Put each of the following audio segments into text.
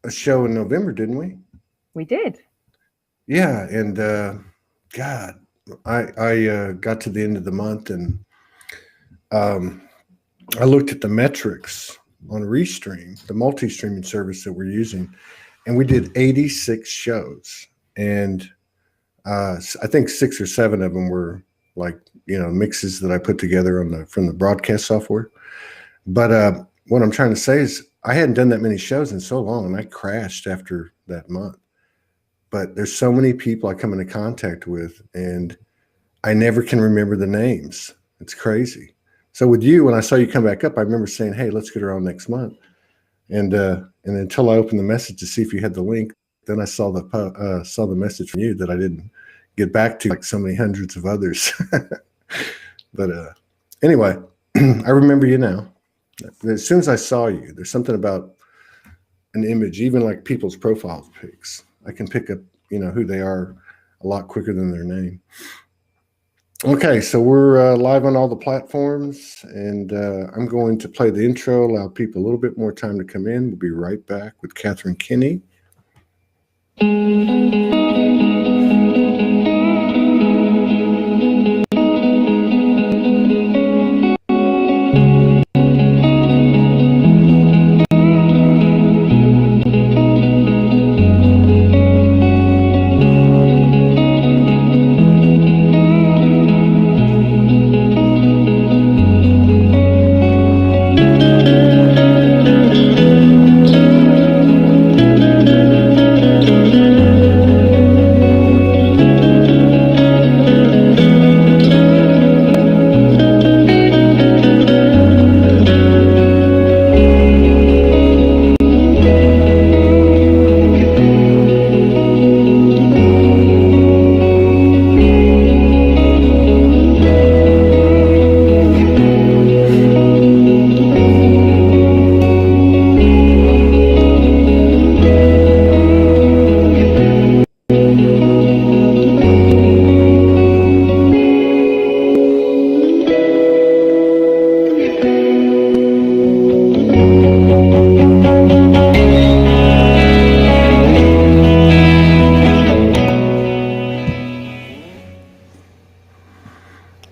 a show in November, didn't we? We did. Yeah, and God, I got to the end of the month and um, I looked at the metrics on Restream, the multi-streaming service that we're using, and we did 86 shows, and I think 6 or 7 of them were like mixes that I put together from the broadcast software. But what I'm trying to say is I hadn't done that many shows in so long, and I crashed after that month. But there's so many people I come into contact with, and I never can remember the names. It's crazy. So with you, when I saw you come back up, I remember saying, "Hey, let's get her on next month." And until I opened the message to see if you had the link, then I saw the message from you that I didn't get back to, like so many hundreds of others. But anyway, I remember you now. As soon as I saw you, there's something about an image, even like people's profile pics. I can pick up, who they are a lot quicker than their name. Okay, so we're live on all the platforms, and I'm going to play the intro, allow people a little bit more time to come in. We'll be right back with Katherine Kinnie.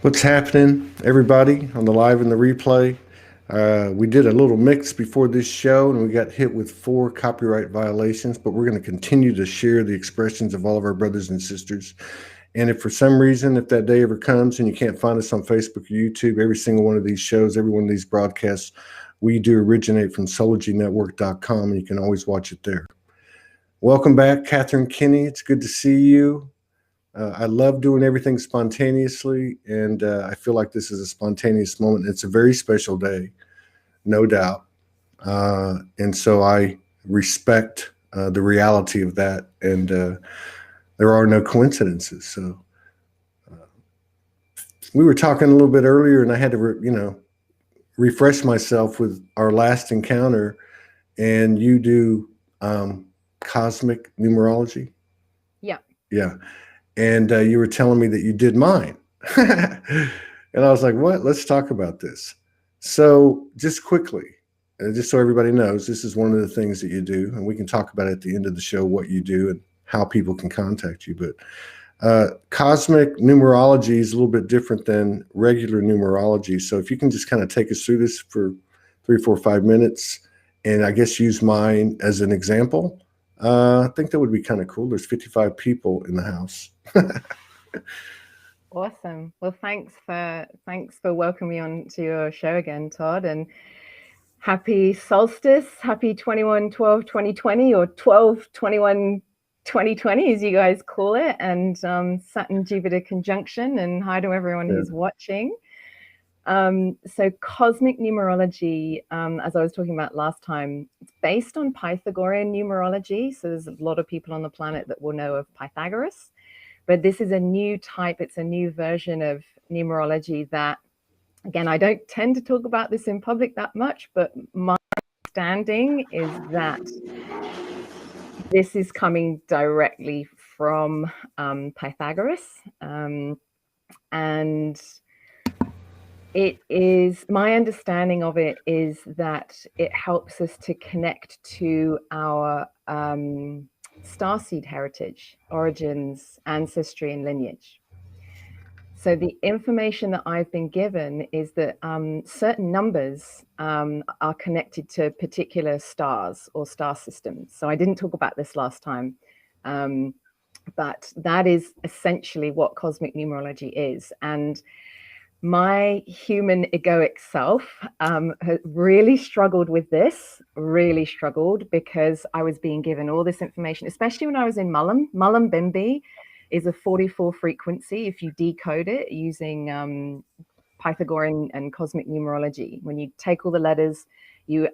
What's happening, everybody, on the live and the replay? We did a little mix before this show, and we got hit with 4 copyright violations, but we're going to continue to share the expressions of all of our brothers and sisters. And if for some reason, if that day ever comes and you can't find us on Facebook or YouTube, every single one of these shows, every one of these broadcasts, we do originate from soulogynetwork.com, and you can always watch it there. Welcome back, Katherine Kinnie. It's good to see you. I love doing everything spontaneously, and I feel like this is a spontaneous moment. It's a very special day, no doubt. And so I respect the reality of that, and there are no coincidences. So we were talking a little bit earlier, and I had to, refresh myself with our last encounter, and you do cosmic numerology? Yeah. Yeah. And you were telling me that you did mine. And I was like, what? Let's talk about this. So just quickly, just so everybody knows, this is one of the things that you do, and we can talk about at the end of the show what you do and how people can contact you. But cosmic numerology is a little bit different than regular numerology. So if you can just kind of take us through this for 3, 4, 5 minutes, and I guess use mine as an example. I think that would be kind of cool. There's 55 people in the house. Awesome. Well, thanks for welcoming me on to your show again, Todd, and happy solstice, happy 21/12/2020 or 12/21/2020 as you guys call it, and Saturn Jupiter conjunction, and hi to everyone who's watching. So cosmic numerology, as I was talking about last time, it's based on Pythagorean numerology. So there's a lot of people on the planet that will know of Pythagoras, but this is a new type. It's a new version of numerology that, again, I don't tend to talk about this in public that much, but my understanding is that this is coming directly from Pythagoras, and It is, my understanding of it is that it helps us to connect to our starseed heritage, origins, ancestry, and lineage. So the information that I've been given is that certain numbers are connected to particular stars or star systems. So I didn't talk about this last time, but that is essentially what cosmic numerology is. And my human egoic self has really struggled with this, really struggled, because I was being given all this information, especially when I was in Mullumbimby is a 44 frequency if you decode it using Pythagorean and cosmic numerology. When you take all the letters, you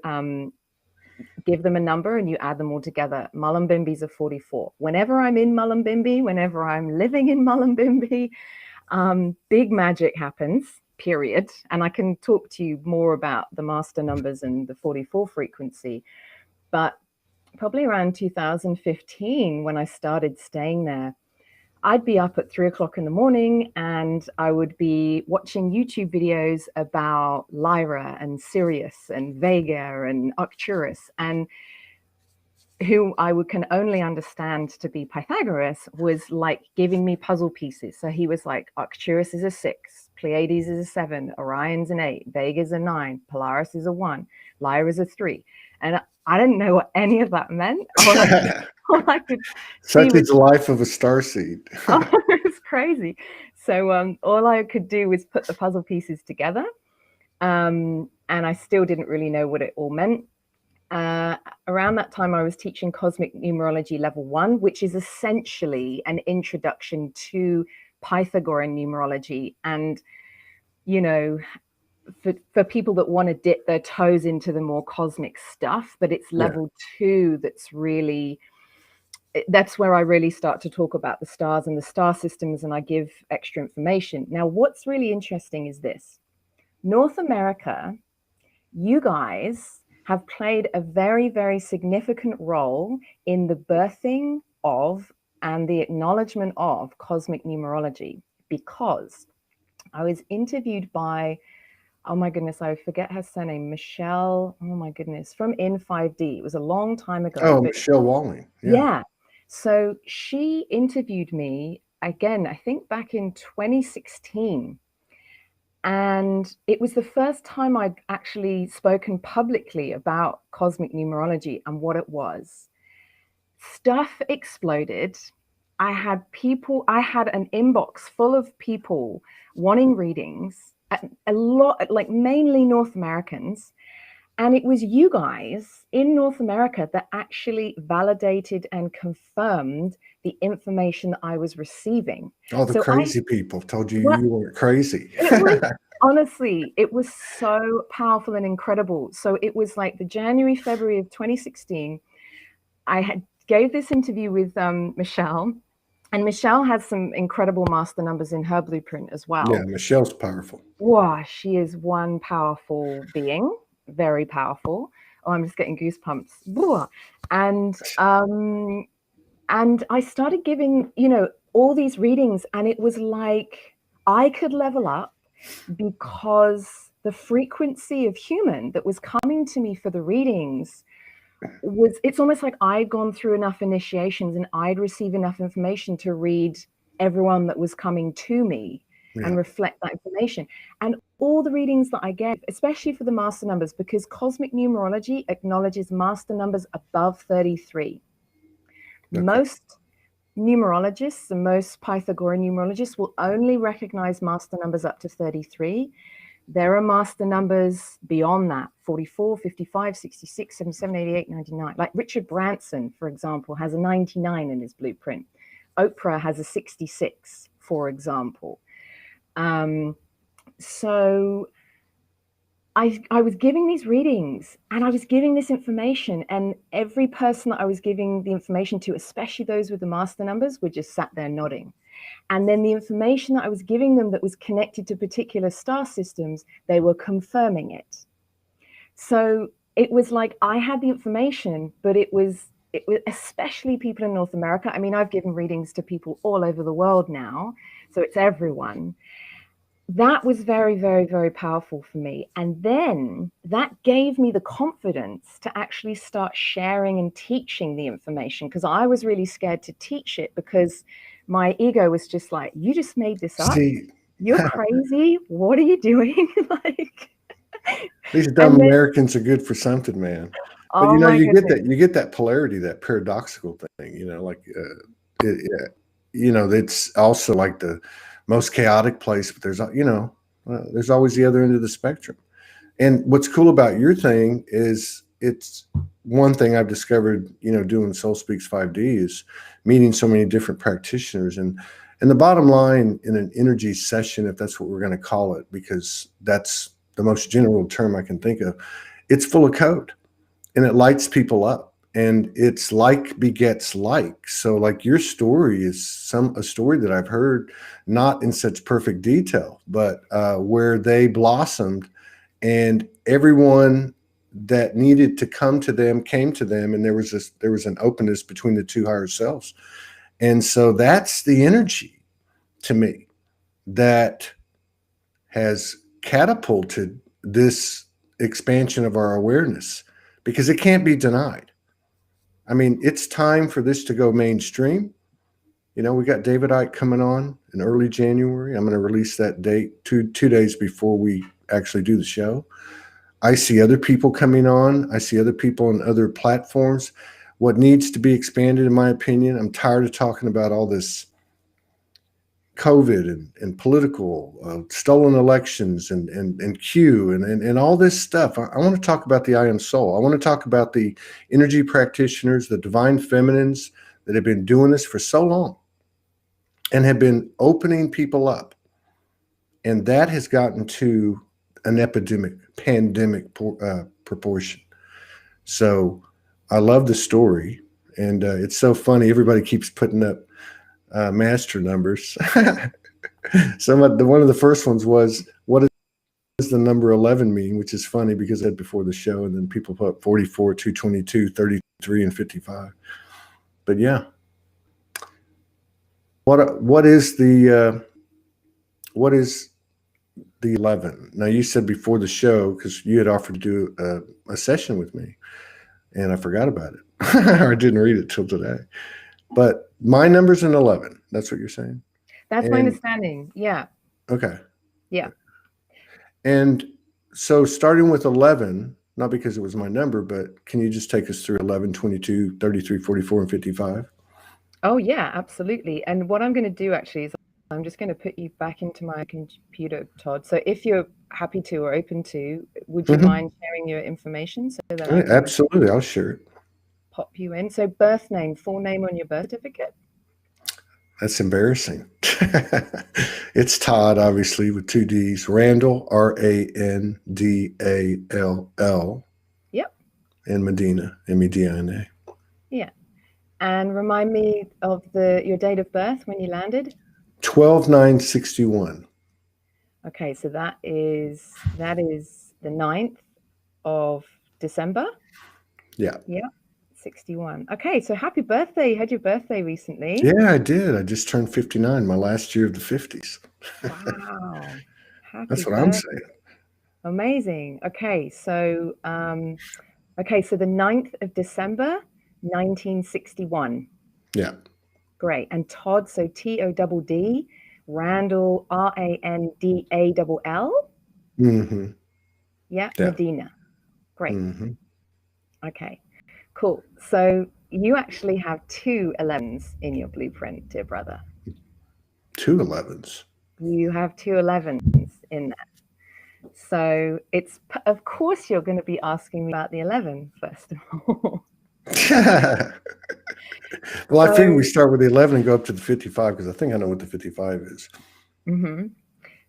give them a number and you add them all together. Mullumbimby is a 44. Whenever I'm in Mullumbimby, whenever I'm living in Mullumbimby, big magic happens, period. And I can talk to you more about the master numbers and the 44 frequency. But probably around 2015, when I started staying there, I'd be up at 3 o'clock in the morning and I would be watching YouTube videos about Lyra and Sirius and Vega and Arcturus, and who I can only understand to be Pythagoras was like giving me puzzle pieces. So he was like, Arcturus is a 6, Pleiades is a 7, Orion's an 8, Vega's a 9, Polaris is a 1, Lyra's a 3. And I didn't know what any of that meant. All I could see Such is the life of a starseed. oh, it's crazy. So all I could do was put the puzzle pieces together. And I still didn't really know what it all meant. Around that time, I was teaching cosmic numerology level 1, which is essentially an introduction to Pythagorean numerology. And, you know, for people that want to dip their toes into the more cosmic stuff, but it's level 2 that's where I really start to talk about the stars and the star systems, and I give extra information. Now, what's really interesting is this. North America, you guys have played a very, very significant role in the birthing of and the acknowledgement of cosmic numerology, because I was interviewed by, oh my goodness, I forget her surname, Michelle, oh my goodness, from In5D. It was a long time ago. Oh, Michelle Walling. Yeah. So she interviewed me again, I think back in 2016. And it was the first time I'd actually spoken publicly about cosmic numerology and what it was. Stuff exploded. I had an inbox full of people wanting readings, a lot, like mainly North Americans. And it was you guys in North America that actually validated and confirmed the information that I was receiving. All the crazy people told you you weren't crazy. It was, honestly, it was so powerful and incredible. So it was like the January, February of 2016. I gave this interview with Michelle, and Michelle has some incredible master numbers in her blueprint as well. Yeah, Michelle's powerful. Wow, she is one powerful being. Very powerful. Oh, I'm just getting goosebumps. And I started giving, all these readings, and it was like I could level up because the frequency of human that was coming to me for the readings it's almost like I'd gone through enough initiations and I'd receive enough information to read everyone that was coming to me. And reflect that information. And all the readings that I gave, especially for the master numbers, because cosmic numerology acknowledges master numbers above 33. Okay. Most numerologists and most Pythagorean numerologists will only recognize master numbers up to 33. There are master numbers beyond that, 44, 55, 66, 77, 88, 99. Like Richard Branson, for example, has a 99 in his blueprint. Oprah has a 66, for example. So I was giving these readings and I was giving this information, and every person that I was giving the information to, especially those with the master numbers, were just sat there nodding. And then the information that I was giving them that was connected to particular star systems, they were confirming it. So it was like I had the information, but it was especially people in North America. I mean, I've given readings to people all over the world now, so it's everyone. that was very, very, very powerful for me. And then that gave me the confidence to actually start sharing and teaching the information, because I was really scared to teach it because my ego was just like, you just made this up. See, You're crazy. What are you doing? Like, these dumb and then, Americans are good for something, man. But oh my goodness. you get that polarity, that paradoxical thing. It's also like the most chaotic place, but there's always the other end of the spectrum. And what's cool about your thing is it's one thing I've discovered, doing Soul Speaks 5D is meeting so many different practitioners. And the bottom line in an energy session, if that's what we're going to call it, because that's the most general term I can think of, it's full of code and it lights people up. And it's like begets like. So like your story is a story that I've heard, not in such perfect detail, but where they blossomed and everyone that needed to come to them came to them, and there was an openness between the two higher selves. And so that's the energy to me that has catapulted this expansion of our awareness, because it can't be denied. I mean, it's time for this to go mainstream. We got David Icke coming on in early January. I'm going to release that date two days before we actually do the show. I see other people coming on. I see other people on other platforms. What needs to be expanded, in my opinion, I'm tired of talking about all this COVID and political stolen elections and Q and all this stuff. I want to talk about the I Am Soul. I want to talk about the energy practitioners, the divine feminines that have been doing this for so long and have been opening people up. And that has gotten to an pandemic proportion. So I love the story. And it's so funny. Everybody keeps putting up master numbers. One of the first ones was, what does the number 11 mean? Which is funny because I had before the show, and then people put 44, 222, 33, and 55. But yeah. What is the 11? Now, you said before the show, because you had offered to do a session with me, and I forgot about it, or I didn't read it till today. But my number's an 11. That's what you're saying? That's my understanding. Yeah. Okay. Yeah. And so starting with 11, not because it was my number, but can you just take us through 11, 22, 33, 44, and 55? Oh, yeah, absolutely. And what I'm going to do actually is I'm just going to put you back into my computer, Todd. So if you're happy to or open to, would you mind sharing your information so that I can absolutely, I'll share it. Pop you in. So birth name, full name on your birth certificate? That's embarrassing. It's Todd, obviously, with 2 D's. Randall, Randall. Yep. And Medina, Medina. Yeah. And remind me of your date of birth when you landed. 12/9/61. Okay, so that is the 9th of December. Yeah. Yeah. 61. Okay, so happy birthday. You had your birthday recently. Yeah, I did. I just turned 59, my last year of the 50s. Wow. That's what I'm saying. Amazing. Okay, so the 9th of December, 1961. Yeah. Great. And Todd, so TODD, Randall, RANDALL. Mm-hmm. Yeah, Medina. Great. Mm-hmm. Okay, cool. So you actually have 2 11s in your blueprint, dear brother. 2 11s. You have 2 11s in there. So it's, of course, you're going to be asking me about the 11, first of all. Well, I figure we start with the 11 and go up to the 55, because I think I know what the 55 is. Mm-hmm.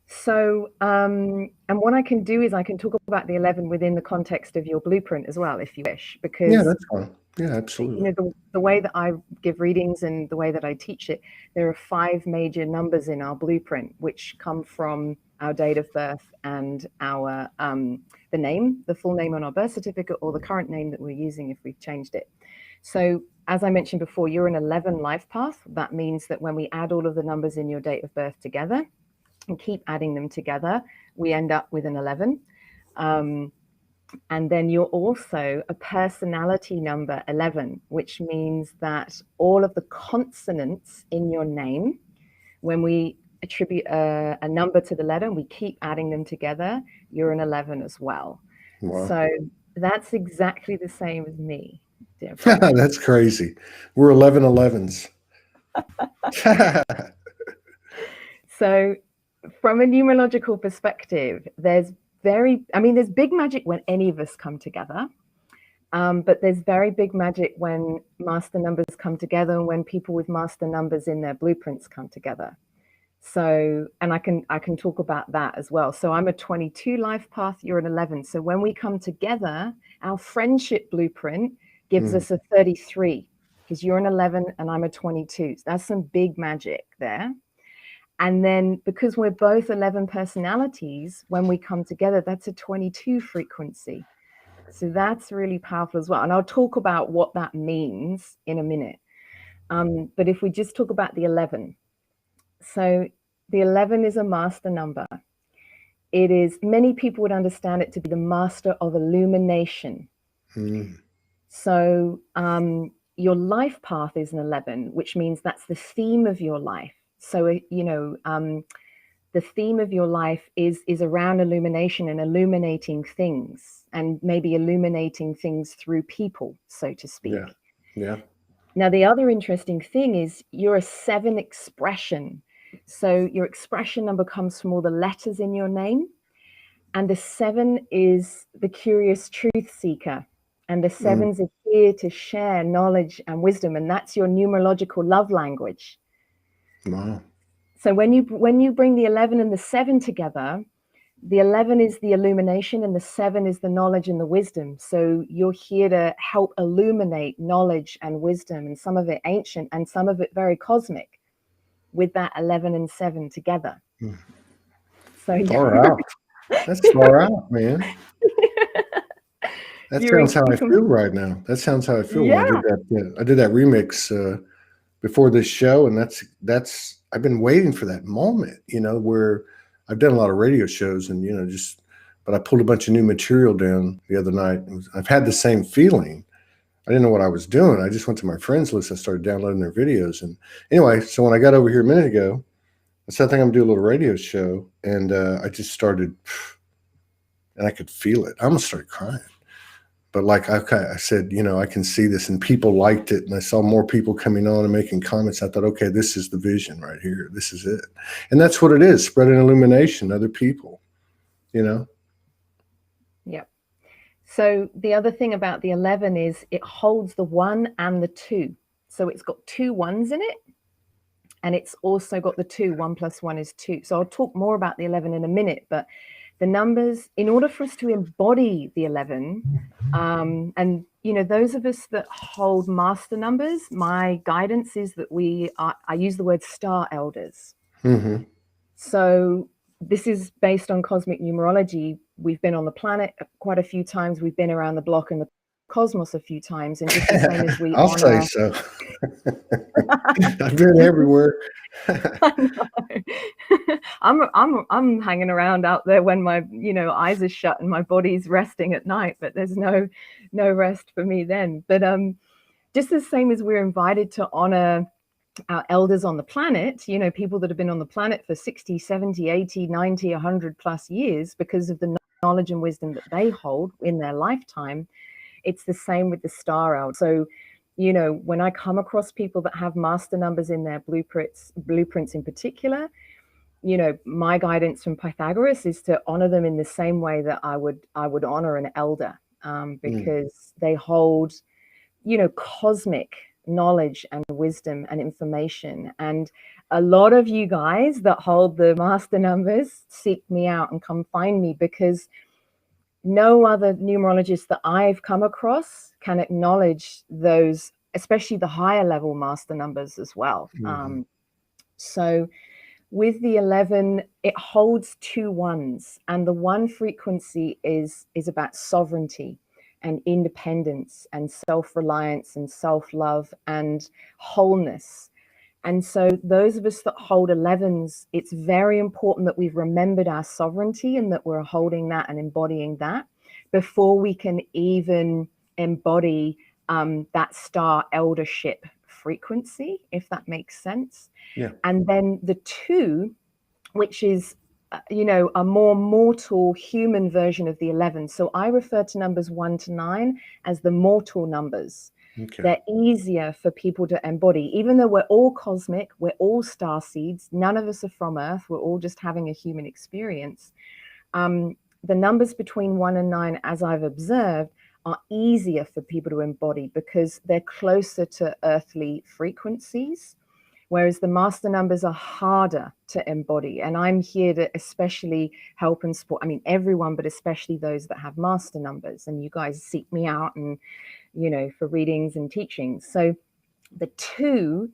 So, and what I can do is I can talk about the 11 within the context of your blueprint as well, if you wish, because yeah, that's fine. Yeah, absolutely. The way that I give readings and the way that I teach it, there are 5 major numbers in our blueprint, which come from our date of birth and our the name, the full name on our birth certificate, or the current name that we're using if we've changed it. So as I mentioned before, you're an 11 life path. That means that when we add all of the numbers in your date of birth together, and keep adding them together, we end up with an 11. And then you're also a personality number 11, which means that all of the consonants in your name, when we attribute a number to the letter and we keep adding them together, you're an 11 as well. Wow. So that's exactly the same as me, dear friend. That's crazy. We're 11 11s. So from a numerological perspective, there's big magic when any of us come together. But there's very big magic when master numbers come together and when people with master numbers in their blueprints come together. So, and I can talk about that as well. So I'm a 22 life path, you're an 11. So when we come together, our friendship blueprint gives us a 33 because you're an 11 and I'm a 22. So that's some big magic there. And then because we're both 11 personalities, when we come together, that's a 22 frequency. So that's really powerful as well. And I'll talk about what that means in a minute. But if we just talk about the 11. So the 11 is a master number. It is, many people would understand it to be the master of illumination. So your life path is an 11, which means that's the theme of your life. So, the theme of your life is around illumination and illuminating things, and maybe illuminating things through people, so to speak. Yeah. Now, the other interesting thing is you're a 7 expression. So your expression number comes from all the letters in your name. And the 7 is the curious truth seeker. And the 7s are here to share knowledge and wisdom. And that's your numerological love language. Wow. So when you bring the 11 and the 7 together, the 11 is the illumination and the 7 is the knowledge and the wisdom. So you're here to help illuminate knowledge and wisdom, and some of it ancient and some of it very cosmic, with that 11 and 7 together. So Far out. That's far out, man. That sounds how I feel right now. That sounds how I feel when I did that. I did that remix before this show, and that's I've been waiting for that moment, where I've done a lot of radio shows, and but I pulled a bunch of new material down the other night. I've had the same feeling. I didn't know what I was doing. I just went to my friends list. I started downloading their videos, and anyway, so when I got over here a minute ago, I said I think I'm gonna do a little radio show, and I just started, and I could feel it. I almost started crying. But like I said, I can see this, and people liked it, and I saw more people coming on and making comments. I thought, okay, this is the vision right here. This is it. And that's what it is, spreading illumination to other people, Yep. So the other thing about the 11 is it holds the 1 and the 2. So it's got 2 1s in it, and it's also got the 2. 1 + 1 is 2. So I'll talk more about the 11 in a minute, but the numbers, in order for us to embody the 11, and those of us that hold master numbers, my guidance is that I use the word star elders. So this is based on cosmic numerology. We've been on the planet quite a few times. We've been around the block in the cosmos a few times, and just the same as we I'll say so. I've been everywhere. I'm hanging around out there when my eyes are shut and my body's resting at night, but there's no rest for me then. But just the same as we're invited to honor our elders on the planet, people that have been on the planet for 60, 70, 80, 90, 100 plus years because of the knowledge and wisdom that they hold in their lifetime. It's the same with the star elder. So when I come across people that have master numbers in their blueprints in particular, my guidance from Pythagoras is to honor them in the same way that I would honor an elder, because they hold, cosmic knowledge and wisdom and information. And a lot of you guys that hold the master numbers seek me out and come find me, because no other numerologist that I've come across can acknowledge those, especially the higher level master numbers as well. So with the 11, it holds 2 1s, and the 1 frequency is about sovereignty and independence and self-reliance and self-love and wholeness. And so those of us that hold 11s, it's very important that we've remembered our sovereignty and that we're holding that and embodying that before we can even embody that star eldership frequency, if that makes sense. Yeah. And then the 2, which is, a more mortal human version of the 11. So I refer to numbers 1 to 9 as the mortal numbers. Okay. They're easier for people to embody, even though we're all cosmic, we're all star seeds. None of us are from Earth. We're all just having a human experience. The numbers between 1 and 9, as I've observed, are easier for people to embody because they're closer to earthly frequencies, whereas the master numbers are harder to embody. And I'm here to especially help and support, everyone, but especially those that have master numbers. And you guys seek me out and, for readings and teachings. So the 2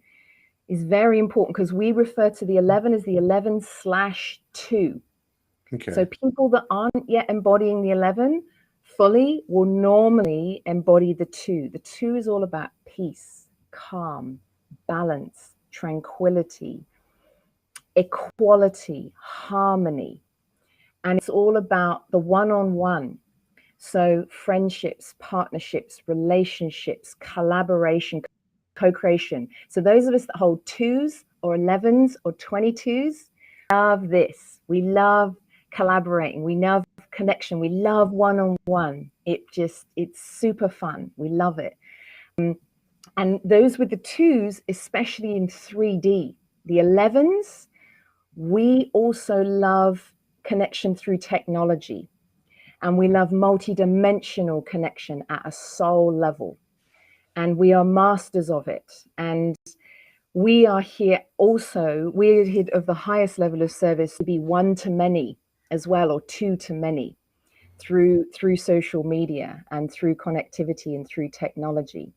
is very important because we refer to the 11 as the 11/2. Okay. So people that aren't yet embodying the 11 fully will normally embody the 2. The 2 is all about peace, calm, balance, tranquility, equality, harmony. And it's all about the one-on-one. So friendships, partnerships, relationships, collaboration, co-creation. So those of us that hold 2s or 11s or 22s love this. We love collaborating. We love connection. We love one-on-one. It's super fun. We love it. And those with the 2s, especially in 3D, the 11s, we also love connection through technology. And we love multidimensional connection at a soul level. And we are masters of it. And we are here also, we're here of the highest level of service to be 1 to many as well, or 2 to many through social media and through connectivity and through technology.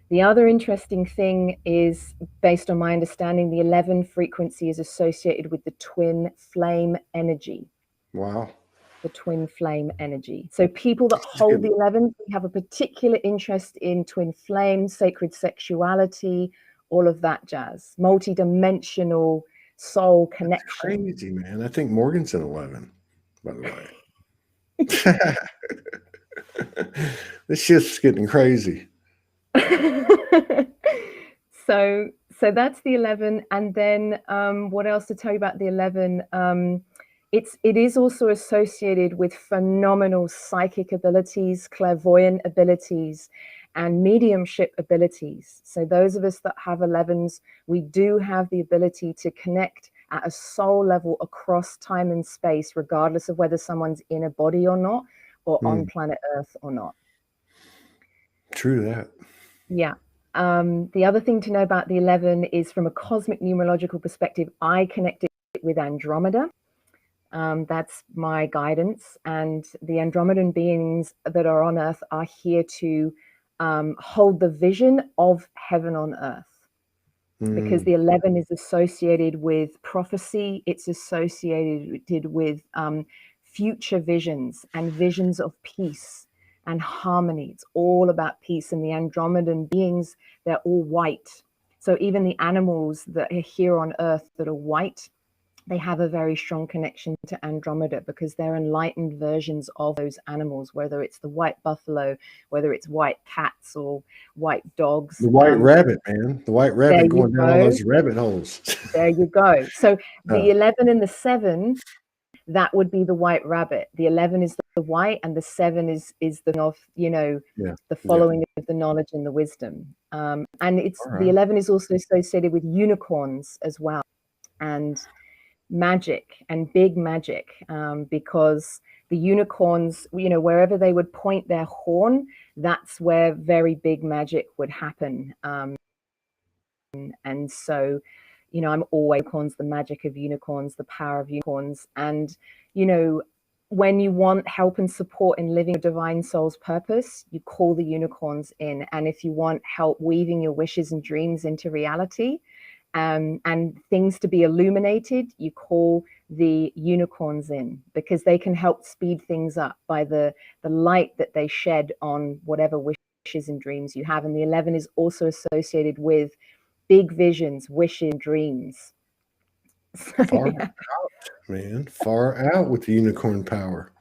The other interesting thing is, based on my understanding, the 11 frequency is associated with the twin flame energy. Wow. The twin flame energy. So people that hold the 11, we have a particular interest in twin flame, sacred sexuality, all of that jazz, multi-dimensional soul connection. That's crazy, man. I think Morgan's an 11, by the way. This shit's getting crazy. So that's the 11. And then what else to tell you about the 11? It is also associated with phenomenal psychic abilities, clairvoyant abilities, and mediumship abilities. So those of us that have 11s, we do have the ability to connect at a soul level across time and space, regardless of whether someone's in a body or not, or on planet Earth or not. True that. Yeah. The other thing to know about the 11 is, from a cosmic numerological perspective, I connect it with Andromeda. That's my guidance. And the Andromedan beings that are on Earth are here to hold the vision of heaven on Earth. Because the 11 is associated with prophecy. It's associated with future visions and visions of peace and harmony. It's all about peace. And the Andromedan beings, they're all white. So even the animals that are here on Earth that are white, they have a very strong connection to Andromeda because they're enlightened versions of those animals, whether it's the white buffalo, whether it's white cats or white dogs. The white rabbit, man. The white rabbit going down all those rabbit holes. There you go. So the 11 and the 7, that would be the white rabbit. The 11 is the white, and the 7 is the of, the following of the knowledge and the wisdom. And it's the 11 is also associated with unicorns as well, and magic and big magic, because the unicorns, wherever they would point their horn, that's where very big magic would happen. And so, I'm always unicorns, the magic of unicorns, the power of unicorns. And, when you want help and support in living your divine soul's purpose, you call the unicorns in. And if you want help weaving your wishes and dreams into reality, and things to be illuminated, you call the unicorns in, because they can help speed things up by the light that they shed on whatever wishes and dreams you have. And the 11 is also associated with big visions, wishes, dreams. So, Far yeah. out, man. Far out with the unicorn power.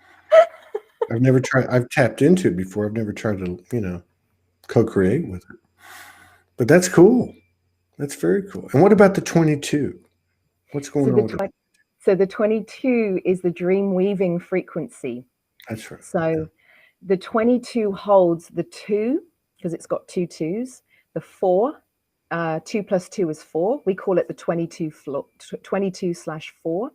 I've tapped into it before. I've never tried to, co-create with it. But that's cool. That's very cool. And what about the 22? What's going on with it? So the 22 is the dream weaving frequency. That's right. So the 22 holds the 2, because it's got 2 2s, the 4, 2 plus 2 is 4. We call it the 22/4.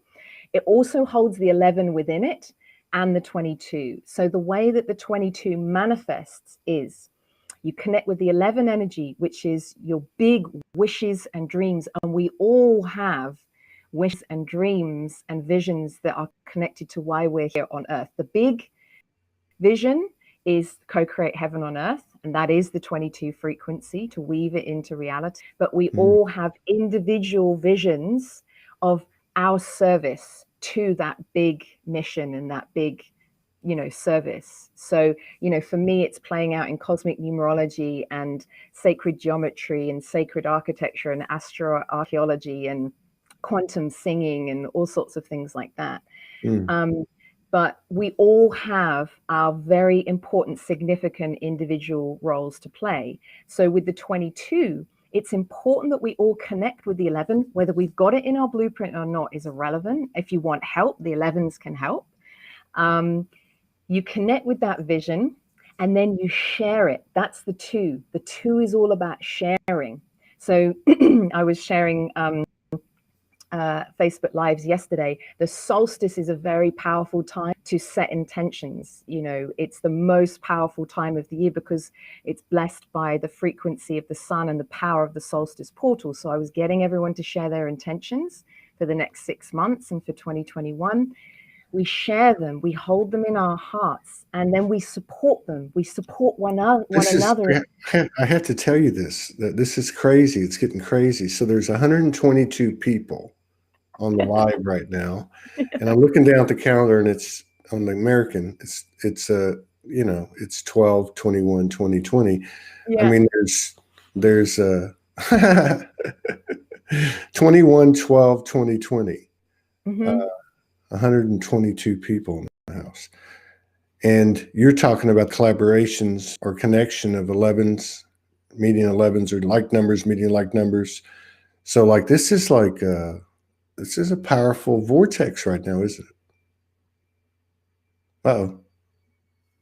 It also holds the 11 within it and the 22. So the way that the 22 manifests is you connect with the 11 energy, which is your big wishes and dreams. And we all have wishes and dreams and visions that are connected to why we're here on earth. The big vision is co-create heaven on earth, and that is the 22 frequency, to weave it into reality. But we all have individual visions of our service to that big mission and that big, service. So, for me, it's playing out in cosmic numerology and sacred geometry and sacred architecture and astroarchaeology and quantum singing and all sorts of things like that. But we all have our very important, significant individual roles to play. So with the 22, it's important that we all connect with the 11. Whether we've got it in our blueprint or not is irrelevant. If you want help, the 11s can help. You connect with that vision and then you share it. That's the 2. The 2 is all about sharing. So I was sharing Facebook Lives yesterday. The solstice is a very powerful time to set intentions. It's the most powerful time of the year because it's blessed by the frequency of the sun and the power of the solstice portal. So I was getting everyone to share their intentions for the next 6 months and for 2021. We share them, we hold them in our hearts, and then we support them. We support one another. I have to tell you that this is crazy. It's getting crazy. So there's 122 people on the live right now, and I'm looking down at the calendar, and it's on the American. It's 12, 21, 2020. Yeah. I mean, there's 21, 12, 2020. 122 people in the house. And you're talking about collaborations or connection of 11s, meeting 11s, or like numbers, meeting like numbers. So this is a powerful vortex right now, isn't it? Uh-oh.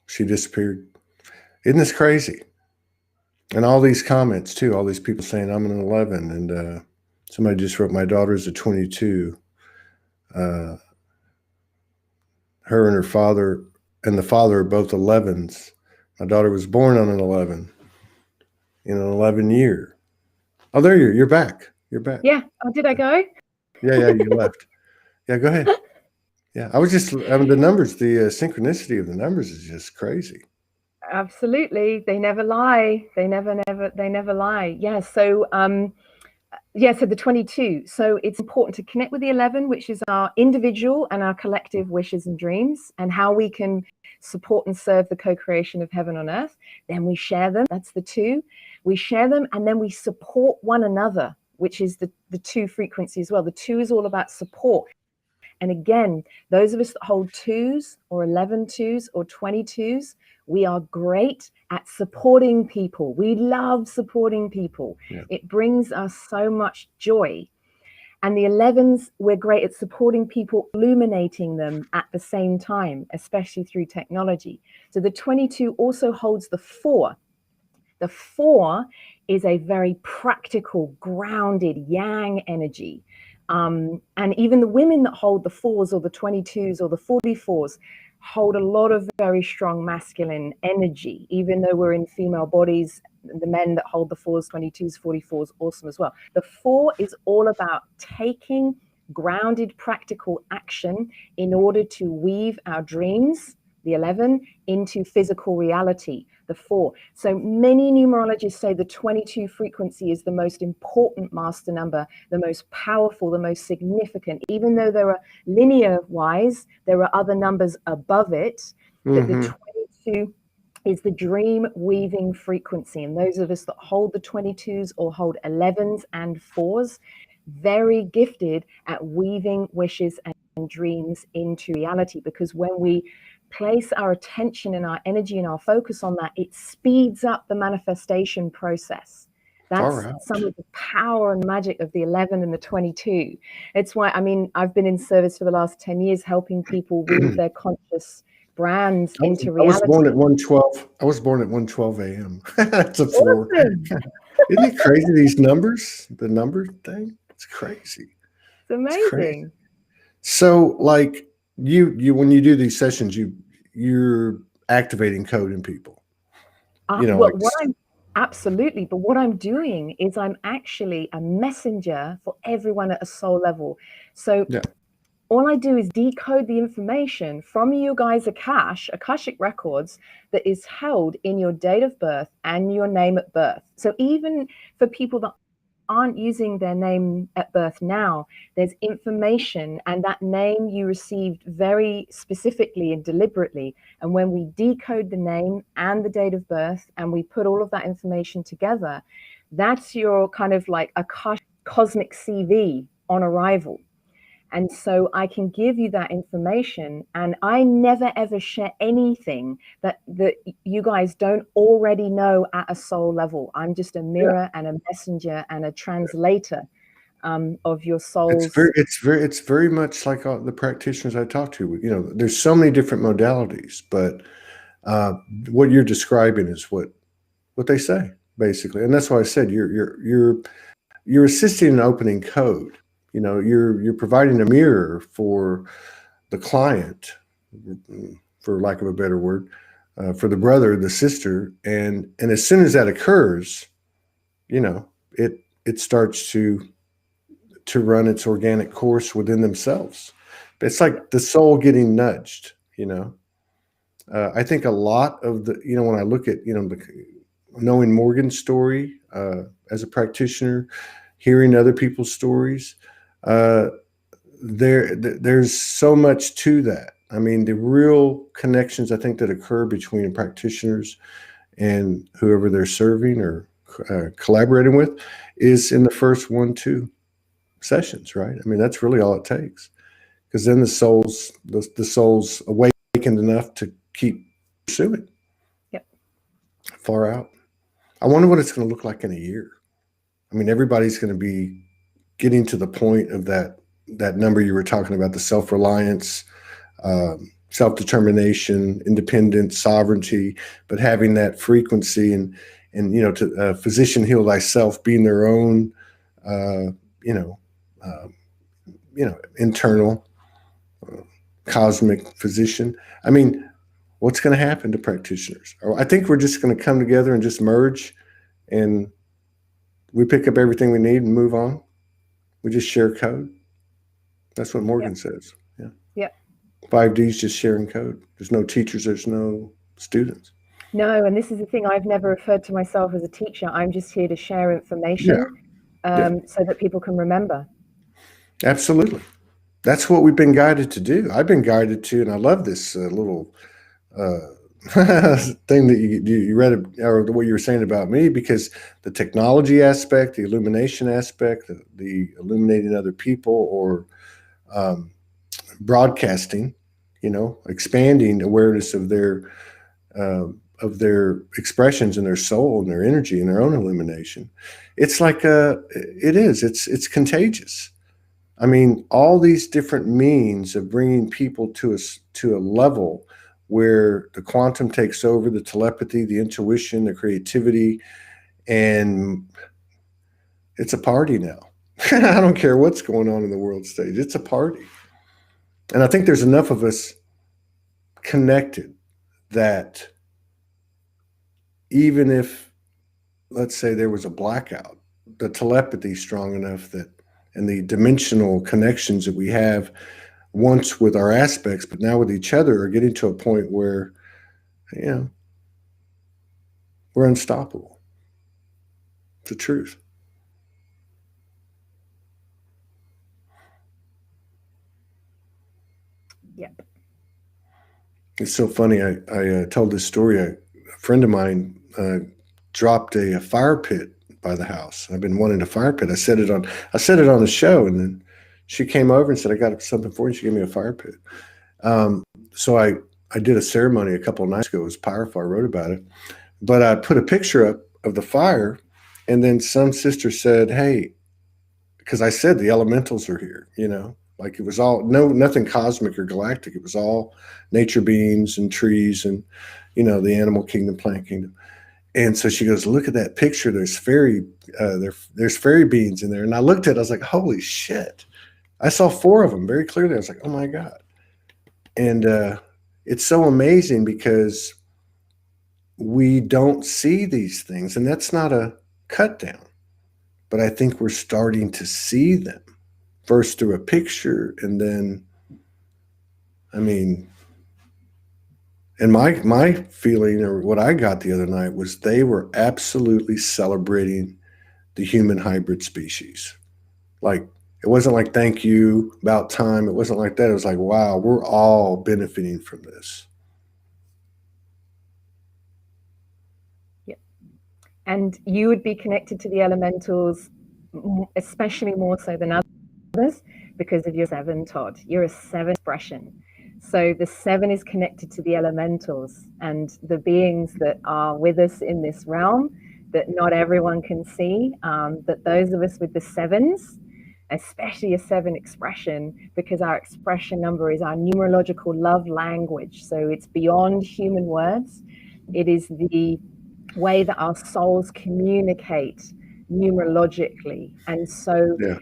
She disappeared. Isn't this crazy? And all these comments too, all these people saying I'm an 11, and somebody just wrote, my daughter's a 22. Her and her father and the father are both 11s. My daughter was born on an 11 in an 11 year. Oh, there you're back. You're back. Yeah. Oh, did I go? Yeah, you left. Yeah, go ahead. Yeah, I was just, the numbers, the synchronicity of the numbers is just crazy. Absolutely. They never lie. They never lie. Yeah. So, so the 22. So it's important to connect with the 11, which is our individual and our collective wishes and dreams, and how we can support and serve the co-creation of heaven on earth. Then we share them. That's the 2. We share them, and then we support one another, which is the 2 frequency as well. The 2 is all about support. And again, those of us that hold 2s or 11 2s or 22s, we are great at supporting people. We love supporting people. Yeah. It brings us so much joy. And the 11s, we're great at supporting people, illuminating them at the same time, especially through technology. So the 22 also holds the 4. The 4 is a very practical, grounded yang energy. And even the women that hold the 4s or the 22s or the 44s hold a lot of very strong masculine energy, even though we're in female bodies. The men that hold the 4s, 22s, 44s, awesome as well. The 4 is all about taking grounded, practical action in order to weave our dreams, the 11, into physical reality, the 4. So many numerologists say the 22 frequency is the most important master number, the most powerful, the most significant, even though there are linear wise, there are other numbers above it, that the 22 is the dream weaving frequency. And those of us that hold the 22s or hold 11s and 4s, very gifted at weaving wishes and dreams into reality, because when we place our attention and our energy and our focus on that, it speeds up the manifestation process. That's some of the power and magic of the 11 and the 22. It's why, I mean, I've been in service for the last 10 years helping people weave their conscious brands into reality. I was born at 1:12. I was born at 1:12 a.m. That's a 4. Awesome. Isn't it crazy, these numbers? The number thing? It's crazy. It's amazing. It's crazy. So, like, you when you do these sessions, you're activating code in people. You know, well, absolutely. But what I'm doing is I'm actually a messenger for everyone at a soul level. So all I do is decode the information from you guys' Akashic records that is held in your date of birth and your name at birth. So even for people that aren't using their name at birth now, there's information, and that name you received very specifically and deliberately. And when we decode the name and the date of birth and we put all of that information together, that's your kind of like a cosmic CV on arrival. And so I can give you that information, and I never ever share anything that you guys don't already know at a soul level. I'm just a mirror and a messenger and a translator of your soul's. It's very much like the practitioners I talk to. You know, there's so many different modalities, but what you're describing is what they say basically, and that's why I said you're assisting in opening code. You know, you're providing a mirror for the client, for lack of a better word, for the brother, the sister, and as soon as that occurs, you know, it starts to run its organic course within themselves. It's like the soul getting nudged. You know, I think a lot of when I look at knowing Morgan's story as a practitioner, hearing other people's stories. There's so much to that. I mean, the real connections I think that occur between practitioners and whoever they're serving or collaborating with is in the first 1-2 sessions, right? I mean, that's really all it takes, because then the soul's awakened enough to keep pursuing. Yep. Far out. I wonder what it's going to look like in a year. I mean, everybody's going to be getting to the point of that number you were talking about, the self-reliance, self-determination, independence, sovereignty, but having that frequency and to physician heal thyself, being their own, internal cosmic physician. I mean, what's going to happen to practitioners? I think we're just going to come together and just merge, and we pick up everything we need and move on. We just share code. That's what Morgan says. Yeah. Yep. 5D's just sharing code. There's no teachers. There's no students. No, and this is the thing. I've never referred to myself as a teacher. I'm just here to share information so that people can remember. Absolutely. That's what we've been guided to do. I've been guided to, and I love this little thing that you read, or what you were saying about me, because the technology aspect, the illumination aspect, the illuminating other people, or broadcasting, expanding awareness of their expressions and their soul and their energy and their own illumination. It's like it's contagious. I mean, all these different means of bringing people to a level where the quantum takes over, the telepathy, the intuition, the creativity, and it's a party now. I don't care what's going on in the world stage. It's a party. And I think there's enough of us connected that even if, let's say, there was a blackout, the telepathy is strong enough that, and the dimensional connections that we have once with our aspects, but now with each other, are getting to a point where, we're unstoppable. It's the truth. Yep. It's so funny. I told this story. friend of mine dropped a fire pit by the house. I've been wanting a fire pit. I said it on the show, and then she came over and said, "I got something for you." She gave me a fire pit. So I did a ceremony a couple of nights ago. It was powerful. I wrote about it, but I put a picture up of the fire, and then some sister said, "Hey," because I said the elementals are here. Like it was all nothing cosmic or galactic. It was all nature beings and trees and the animal kingdom, plant kingdom. And so she goes, "Look at that picture. There's there's fairy beings in there." And I looked at it. I was like, "Holy shit!" I saw 4 of them very clearly. I was like, "Oh my god!" And it's so amazing because we don't see these things, and that's not a cut down. But I think we're starting to see them first through a picture, and then, I mean. And my feeling, or what I got the other night, was they were absolutely celebrating the human hybrid species. Like, it wasn't like, "Thank you, about time." It wasn't like that. It was like, wow, we're all benefiting from this. Yeah. And you would be connected to the elementals, especially more so than others, because of your 7, Todd. You're a 7 expression. So the 7 is connected to the elementals and the beings that are with us in this realm that not everyone can see, that those of us with the 7s, especially a 7 expression, because our expression number is our numerological love language. So it's beyond human words. It is the way that our souls communicate numerologically. And so Yeah.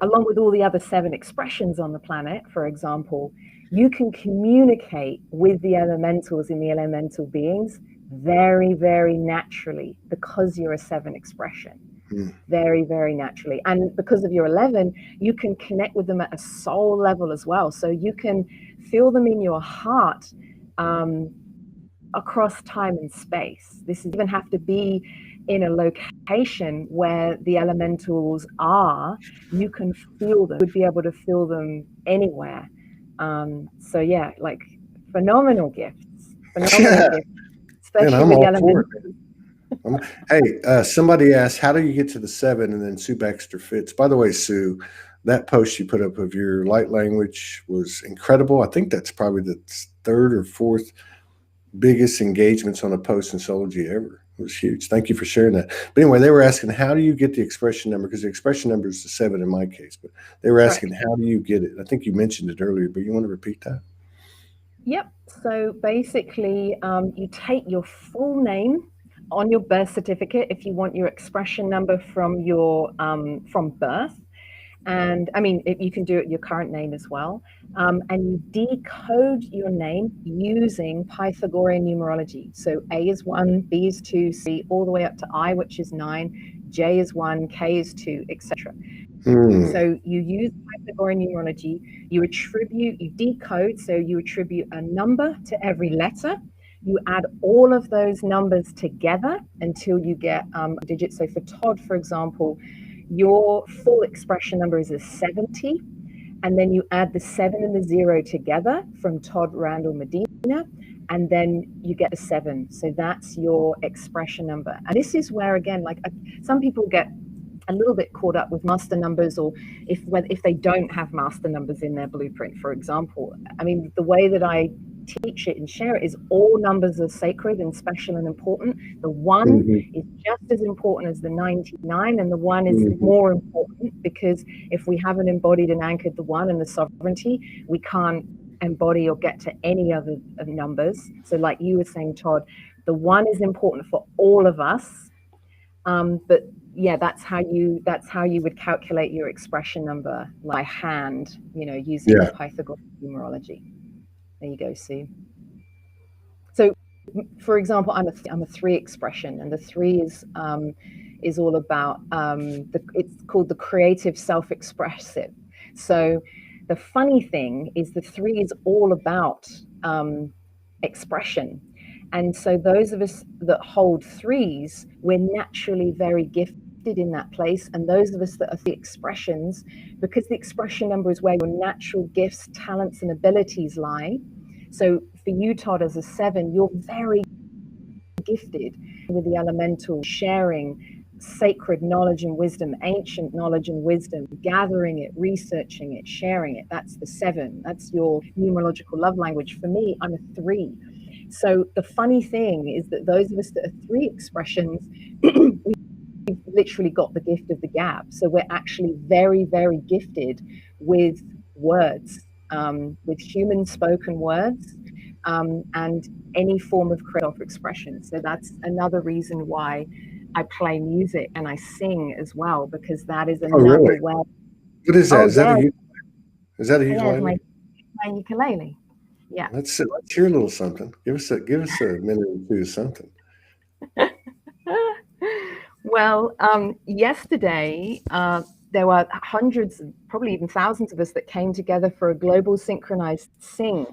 along with all the other 7 expressions on the planet, for example, you can communicate with the elementals and the elemental beings very, very naturally because you're a 7 expression. Very, very naturally. And because of your 11, you can connect with them at a soul level as well. So you can feel them in your heart across time and space. This even have to be in a location where the elementals are. You can feel them. You would be able to feel them anywhere. So yeah, like phenomenal gifts. Phenomenal gifts, especially Man, with the elementals. Hey, somebody asked, "How do you get to the 7?" And then Sue Baxter Fitz. By the way, Sue, that post you put up of your light language was incredible. I think that's probably the 3rd or 4th biggest engagements on a post in Soulology ever. It was huge. Thank you for sharing that. But anyway, they were asking, how do you get the expression number? Because the expression number is the 7 in my case. But they were asking, how do you get it? I think you mentioned it earlier, but you want to repeat that? Yep. So basically, you take your full name on your birth certificate if you want your expression number from your from birth. And I mean, you can do it your current name as well. And you decode your name using Pythagorean numerology. So A is 1, B is 2, C all the way up to I, which is 9, J is 1, K is 2, etc. So you use Pythagorean numerology, you decode, so you attribute a number to every letter. You add all of those numbers together until you get a digit. So for Todd, for example, your full expression number is a 70, and then you add the 7 and the 0 together from Todd Randall Medina, and then you get a 7. So that's your expression number. And this is where, again, like some people get a little bit caught up with master numbers, or if they don't have master numbers in their blueprint, for example. I mean, the way that I teach it and share it is all numbers are sacred and special and important. The 1 is just as important as the 99, and the 1 is more important because if we haven't embodied and anchored the 1 and the sovereignty, we can't embody or get to any other numbers. So like you were saying, Todd, the 1 is important for all of us, but yeah, that's how you would calculate your expression number by hand, using the Pythagorean numerology. There you go, Sue. So, for example, I'm a 3 expression, and the 3 is all about it's called the creative self-expressive. So, the funny thing is the 3 is all about expression. And so those of us that hold 3s, we're naturally very gifted in that place. And those of us that are the expressions, because the expression number is where your natural gifts, talents, and abilities lie. So for you, Todd, as a 7, you're very gifted with the elemental, sharing sacred knowledge and wisdom, ancient knowledge and wisdom, gathering it, researching it, sharing it. That's the 7. That's your numerological love language. For me, I'm a 3. So the funny thing is that those of us that are 3 expressions, we've literally got the gift of the gap. So we're actually very, very gifted with words, with human spoken words, and any form of creative expression. So that's another reason why I play music and I sing as well, because that is another really? way. What is that? Oh, Is that yeah. is that a Yeah, it's ukulele? my ukulele. Yeah. Let's hear a little something. Give us a minute or two of something. Well, yesterday, there were hundreds, probably even thousands of us that came together for a global synchronized sing,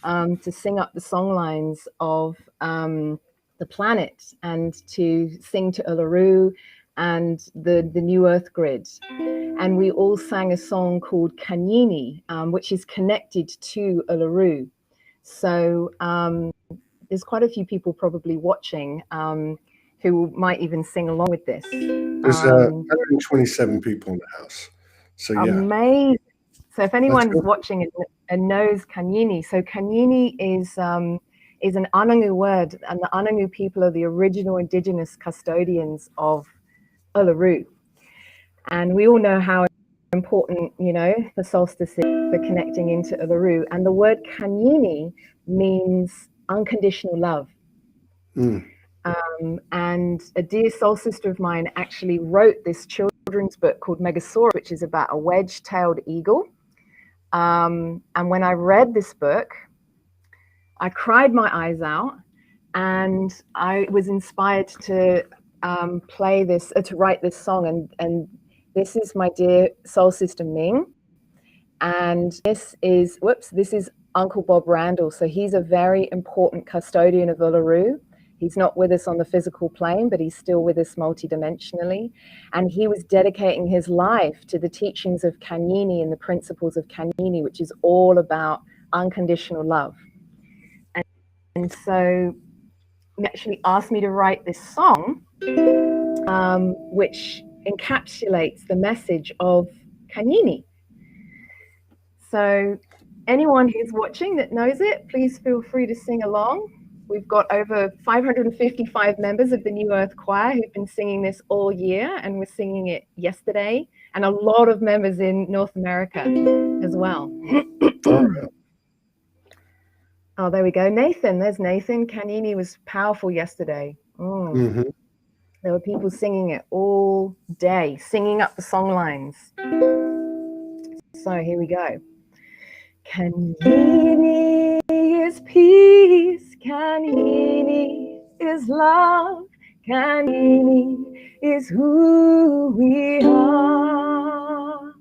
to sing up the song lines of the planet and to sing to Uluru and the new Earth grid. And we all sang a song called Kanye, which is connected to Uluru. So there's quite a few people probably watching who might even sing along with this. There's 127 people in the house. So yeah. Amazing. So if anyone's Cool. watching and knows Kanyini, so Kanyini is an Anangu word, and the Anangu people are the original indigenous custodians of Uluru. And we all know how important, the solstice is for connecting into Uluru. And the word Kanyini means unconditional love. And a dear soul sister of mine actually wrote this children's book called Megasaurus, which is about a wedge-tailed eagle. And when I read this book, I cried my eyes out, and I was inspired to play this, to write this song. And this is my dear soul sister Ming, and this is Uncle Bob Randall. So he's a very important custodian of Uluru. He's not with us on the physical plane, but he's still with us multidimensionally. And he was dedicating his life to the teachings of Kanyini and the principles of Kanyini, which is all about unconditional love. And so he actually asked me to write this song, which encapsulates the message of Kanyini. So anyone who's watching that knows it, please feel free to sing along. We've got over 555 members of the New Earth Choir who've been singing this all year, and we're singing it yesterday, and a lot of members in North America as well. Oh, there we go. Nathan, there's Nathan. Kanyini was powerful yesterday. There were people singing it all day, singing up the song lines. So here we go. Kanyini is peace, Kanyini is love, Kanyini is who we are.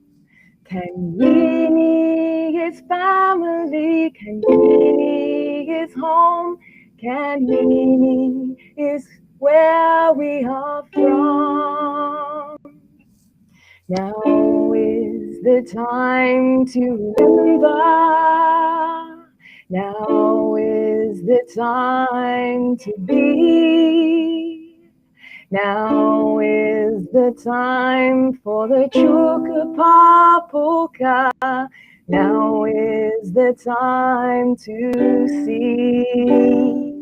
Kanyini is family, Kanyini is home, Kanyini is where we are from. Now is the time to remember. Now is the time to be. Now is the time for the Chukapapuka. Now is the time to see.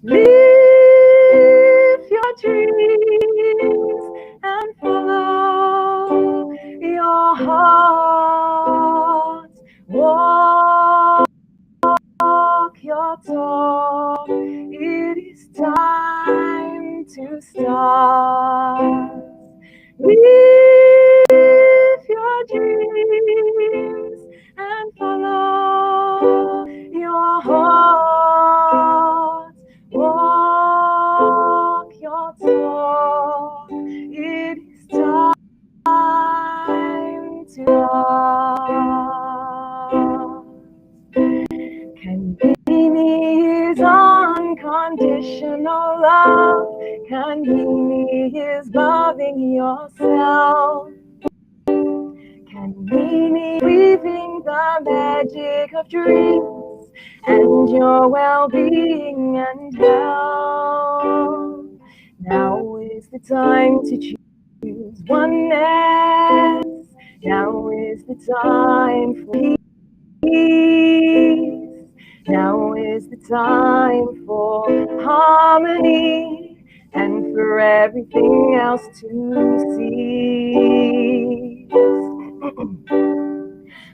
Live your dreams and follow your heart. Walk your talk. It is time to start. Live your dreams and follow your heart. Walk your talk. It is time to start. Kanyini is unconditional love. Kanyini is loving yourself. Meaning weaving the magic of dreams and your well-being and health. Now is the time to choose oneness. Now is the time for peace. Now is the time for harmony and for everything else to cease.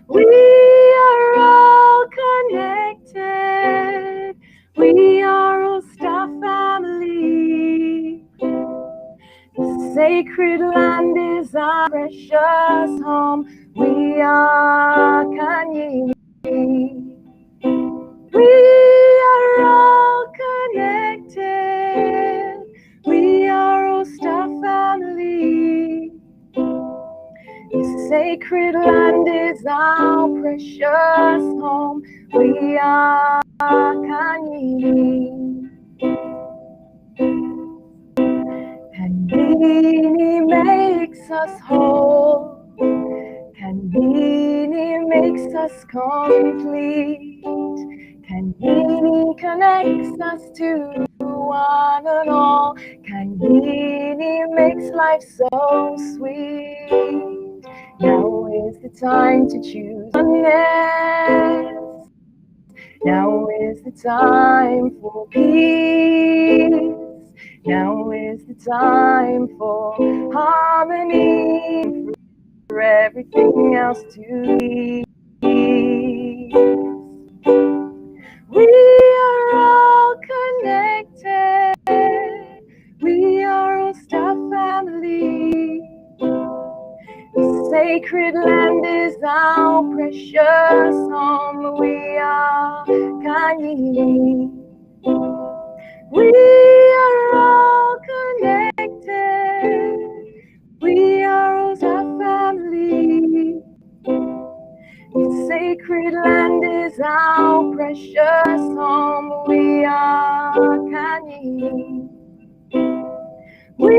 We are all connected. We are all star family. The sacred land is our precious home. We are Kanye. We are all connected. We are all star family. The sacred land is our precious home. We are Kanye. Kanye makes us whole. Kanye makes us complete. Kanye connects us to one and all. Kanye makes life so sweet. Now is the time to choose oneness. Now is the time for peace. Now is the time for harmony, for everything else to be. We are all connected. We are all star family. The sacred land is our precious home. We are Kanye. We are all connected. We are all star family. The sacred land is our precious home. We are Kanye. We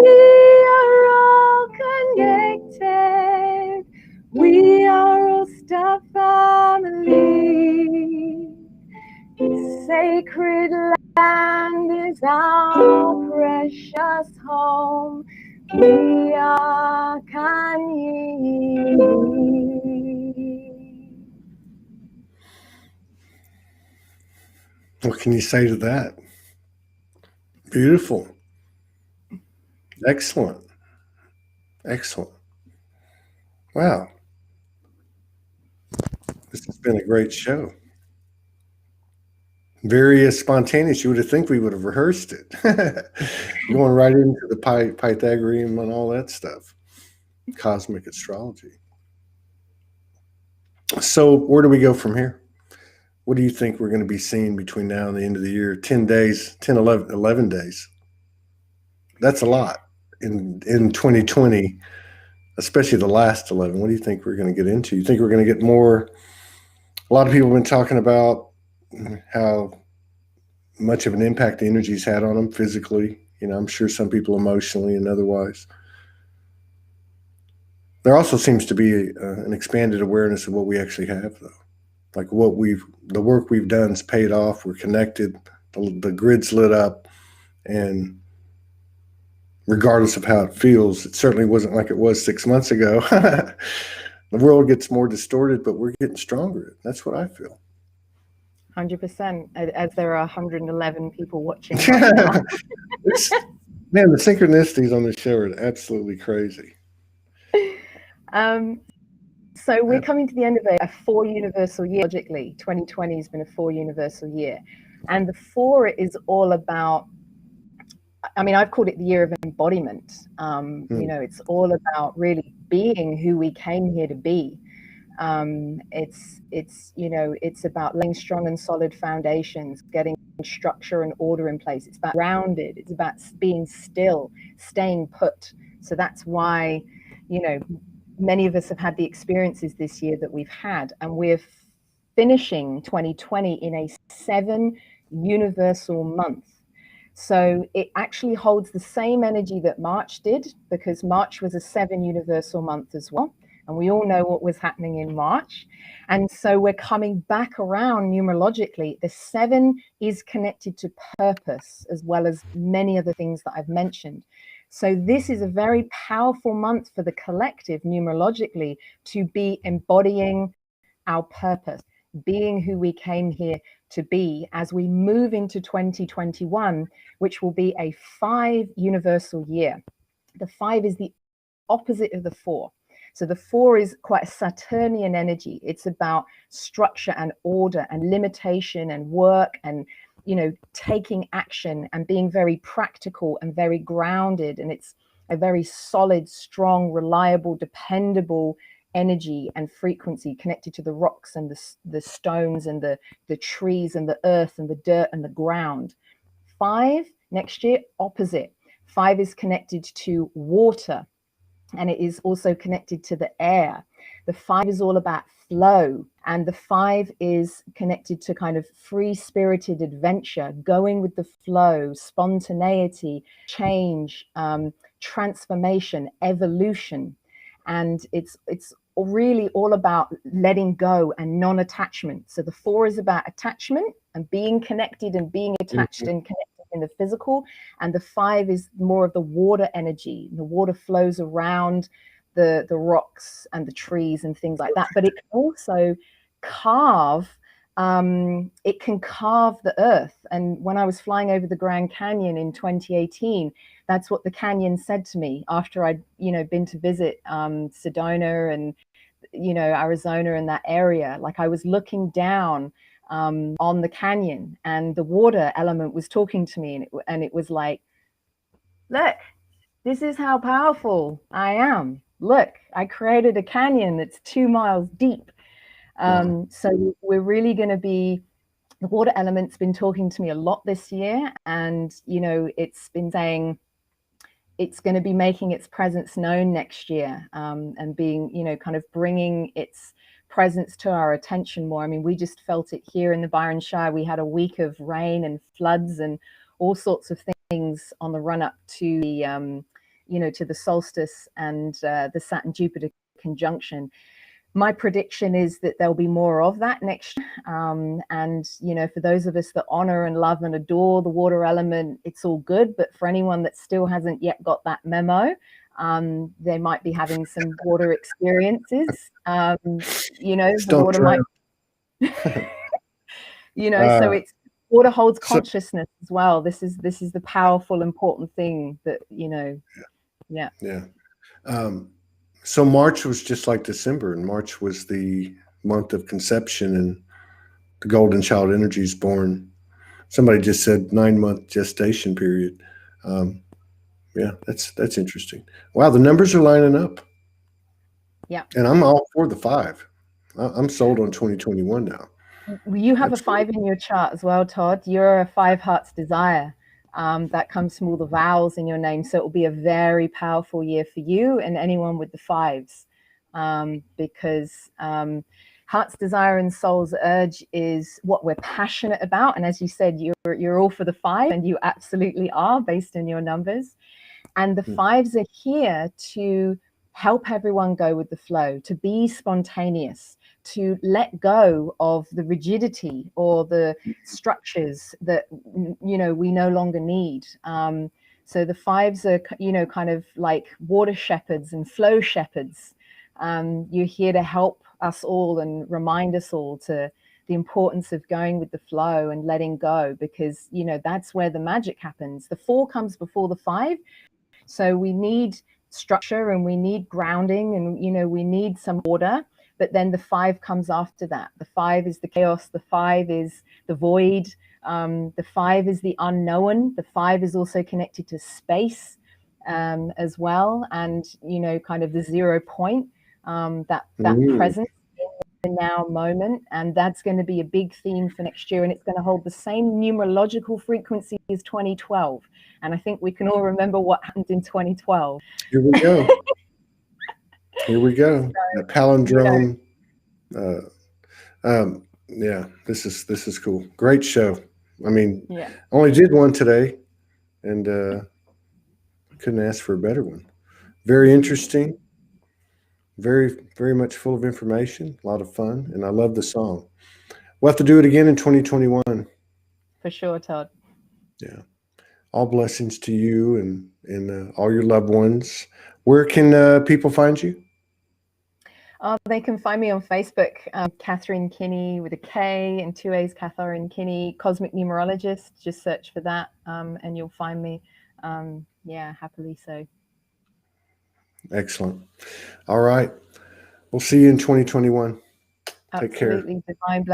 are all connected. We are all star family. The sacred land is our precious home. We are Kanye. What can you say to that? Beautiful. Excellent. Excellent. Wow. This has been a great show. Very spontaneous. You would have think we would have rehearsed it. Going right into the Pythagorean and all that stuff. Cosmic astrology. So where do we go from here? What do you think we're going to be seeing between now and the end of the year? 10 days, 10, 11 days. That's a lot in 2020, especially the last 11. What do you think we're going to get into? You think we're going to get more? A lot of people have been talking about how much of an impact the energy's had on them physically. You know, I'm sure some people emotionally and otherwise. There also seems to be an expanded awareness of what we actually have, though. Like the work we've done's paid off. We're connected. The grid's lit up, and regardless of how it feels, it certainly wasn't like it was 6 months ago. The world gets more distorted, but we're getting stronger. That's what I feel. 100%. As there are 111 people watching right now. Man, the synchronicities on this show are absolutely crazy. So we're coming to the end of a 4 universal year. Logically, 2020 has been a 4 universal year. And the 4 is all about, I mean, I've called it the year of embodiment. You know, it's all about really being who we came here to be. It's you know, it's about laying strong and solid foundations, getting structure and order in place. It's about grounded. It's about being still, staying put. So that's why, you know, many of us have had the experiences this year that we've had, and we're finishing 2020 in a 7 universal month. So it actually holds the same energy that March did, because March was a 7 universal month as well. And we all know what was happening in March. And so we're coming back around numerologically. The 7 is connected to purpose, as well as many other things that I've mentioned. So this is a very powerful month for the collective numerologically to be embodying our purpose, being who we came here to be as we move into 2021, which will be a 5 universal year. The 5 is the opposite of the 4. So the 4 is quite a Saturnian energy. It's about structure and order and limitation and work and, you know, taking action and being very practical and very grounded. And it's a very solid, strong, reliable, dependable energy and frequency connected to the rocks and the stones and the trees and the earth and the dirt and the ground. 5 next year, opposite. 5 is connected to water, and it is also connected to the air. The 5 is all about flow, and the 5 is connected to kind of free-spirited adventure, going with the flow, spontaneity, change, transformation, evolution. And it's really all about letting go and non-attachment. So the 4 is about attachment and being connected and being attached and connected in the physical, and the 5 is more of the water energy. The water flows around the rocks and the trees and things like that, but it can also carve the earth. And when I was flying over the Grand Canyon in 2018, that's what the canyon said to me after I'd, you know, been to visit Sedona and, you know, Arizona and that area. Like, I was looking down on the canyon, and the water element was talking to me, and it was like, look, this is how powerful I am. Look, I created a canyon that's 2 miles deep. So we're really going to be, the water element's been talking to me a lot this year, and, you know, it's been saying it's going to be making its presence known next year, and being, you know, kind of bringing its presence to our attention more. I mean, we just felt it here in the Byron Shire. We had a week of rain and floods and all sorts of things on the run up to the, you know, to the solstice and the Saturn-Jupiter conjunction. My prediction is that there'll be more of that next year. And, you know, for those of us that honor and love and adore the water element, it's all good. But for anyone that still hasn't yet got that memo, they might be having some water experiences. You know, the water might, you know, so it's, water holds consciousness as well. This is the powerful, important thing that, you know, yeah. So March was just like December, and March was the month of conception, and the golden child energy is born. Somebody just said 9-month gestation period. Yeah, that's interesting. Wow, the numbers are lining up. Yeah. And I'm all for the 5. I'm sold on 2021 now. You have a 5 in your chart as well, Todd. You're a 5 hearts desire. That comes from all the vowels in your name. So it will be a very powerful year for you and anyone with the 5s, because heart's desire and soul's urge is what we're passionate about. And as you said, you're all for the 5, and you absolutely are, based on your numbers. And the 5s are here to help everyone go with the flow, to be spontaneous, to let go of the rigidity or the structures that, you know, we no longer need. So the 5s are, you know, kind of like water shepherds and flow shepherds. You're here to help us all and remind us all to the importance of going with the flow and letting go, because, you know, that's where the magic happens. The 4 comes before the 5. So we need structure and we need grounding, and, you know, we need some order. But then the 5 comes after that. The 5 is the chaos. The 5 is the void. The 5 is the unknown. The 5 is also connected to space as well. And, you know, kind of the 0 point, that presence in the now moment. And that's going to be a big theme for next year. And it's going to hold the same numerological frequency as 2012. And I think we can all remember what happened in 2012. Here we go. Here we go. The palindrome. Yeah, this is cool. Great show. I mean, only did one today, and couldn't ask for a better one. Very interesting. very, very much full of information, a lot of fun, and I love the song. We'll have to do it again in 2021. For sure, Todd. Yeah. All blessings to you and all your loved ones. Where can people find you? They can find me on Facebook, Katherine Kinnie with a K and 2 A's, Katherine Kinnie, Cosmic Numerologist. Just search for that and you'll find me. Yeah, happily so. Excellent. All right. We'll see you in 2021. Take care. Absolutely. Divine blessings.